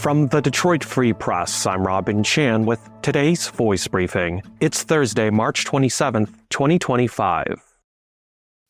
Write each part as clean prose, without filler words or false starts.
From the Detroit Free Press, I'm Robin Chan with today's Voice Briefing. It's Thursday, March 27th, 2025.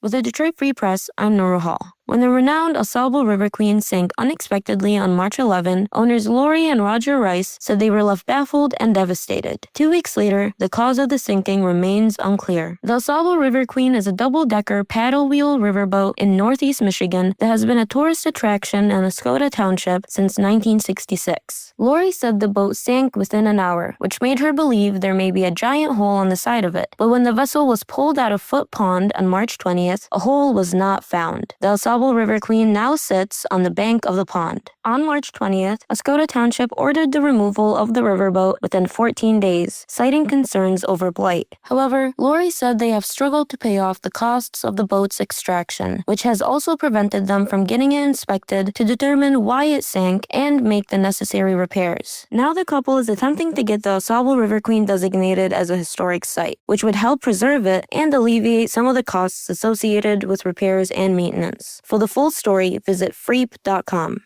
With the Detroit Free Press, I'm Nora Hall. When the renowned AuSable River Queen sank unexpectedly on March 11, owners Lori and Roger Rice said they were left baffled and devastated. 2 weeks later, the cause of the sinking remains unclear. The AuSable River Queen is a double-decker paddle wheel riverboat in northeast Michigan that has been a tourist attraction in Oscoda Township since 1966. Lori said the boat sank within an hour, which made her believe there may be a giant hole on the side of it. But when the vessel was pulled out of Foot Pond on March 20th, a hole was not found. The AuSable River Queen now sits on the bank of the pond. On March 20th, Oscoda Township ordered the removal of the riverboat within 14 days, citing concerns over blight. However, Lori said they have struggled to pay off the costs of the boat's extraction, which has also prevented them from getting it inspected to determine why it sank and make the necessary repairs. Now the couple is attempting to get the AuSable River Queen designated as a historic site, which would help preserve it and alleviate some of the costs associated with repairs and maintenance. For the full story, visit freep.com.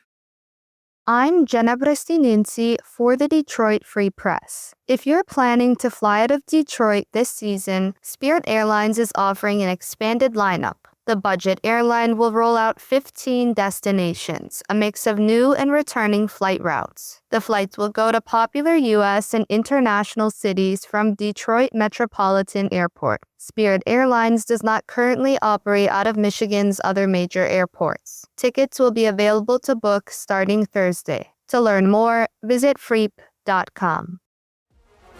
I'm Jenna Brestininsi for the Detroit Free Press. If you're planning to fly out of Detroit this season, Spirit Airlines is offering an expanded lineup. The budget airline will roll out 15 destinations, a mix of new and returning flight routes. The flights will go to popular U.S. and international cities from Detroit Metropolitan Airport. Spirit Airlines does not currently operate out of Michigan's other major airports. Tickets will be available to book starting Thursday. To learn more, visit freep.com.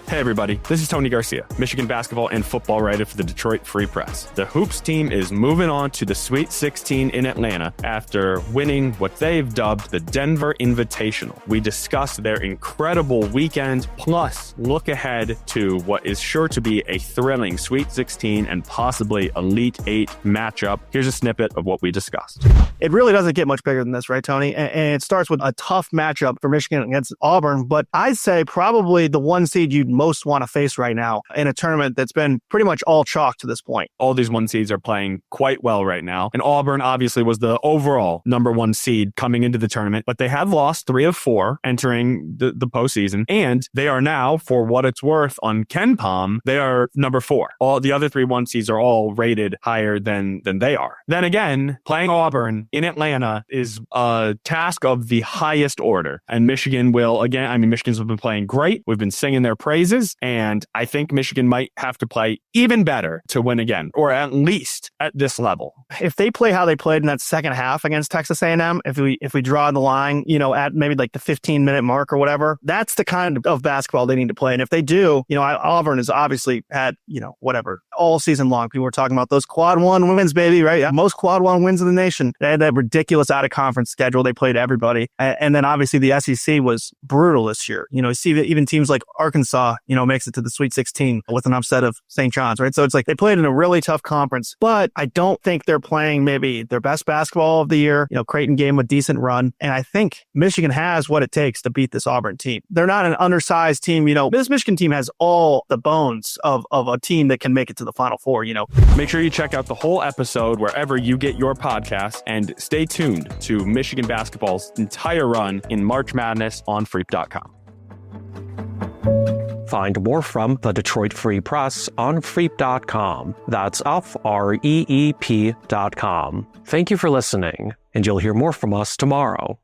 Hey everybody, this is Tony Garcia, Michigan basketball and football writer for the Detroit Free Press. The Hoops team is moving on to the Sweet 16 in Atlanta after winning what they've dubbed the Denver Invitational. We discuss their incredible weekend, plus look ahead to what is sure to be a thrilling Sweet 16 and possibly Elite 8 matchup. Here's a snippet of what we discussed. It really doesn't get much bigger than this, right, Tony? And it starts with a tough matchup for Michigan against Auburn, but I'd say probably the one seed you'd most want to face right now in a tournament that's been pretty much all chalk to this point. All these one seeds are playing quite well right now. And Auburn obviously was the overall number one seed coming into the tournament, but they have lost 3 of 4 entering the postseason. And they are now, for what it's worth on KenPom, they are number 4. All the other 3 one seeds are all rated higher than they are. Then again, playing Auburn in Atlanta is a task of the highest order. And Michigan will, Michigan's been playing great. We've been singing their praises. And I think Michigan might have to play even better to win again, or at least at this level. If they play how they played in that second half against Texas A&M, if we draw the line, at maybe like the 15-minute mark or whatever, that's the kind of basketball they need to play. And if they do, Auburn has obviously had, all season long. People were talking about those quad one wins, baby, right? Most quad one wins in the nation. They had that ridiculous out-of-conference schedule. They played everybody. And then obviously the SEC was brutal this year. You see that even teams like Arkansas, makes it to the Sweet 16 with an upset of St. John's, right? So it's like they played in a really tough conference, but I don't think they're playing maybe their best basketball of the year. Creighton gave them a decent run. And I think Michigan has what it takes to beat this Auburn team. They're not an undersized team. This Michigan team has all the bones of a team that can make it to the Final Four, Make sure you check out the whole episode wherever you get your podcasts and stay tuned to Michigan basketball's entire run in March Madness on freep.com. Find more from the Detroit Free Press on freep.com. That's freep.com. Thank you for listening, and you'll hear more from us tomorrow.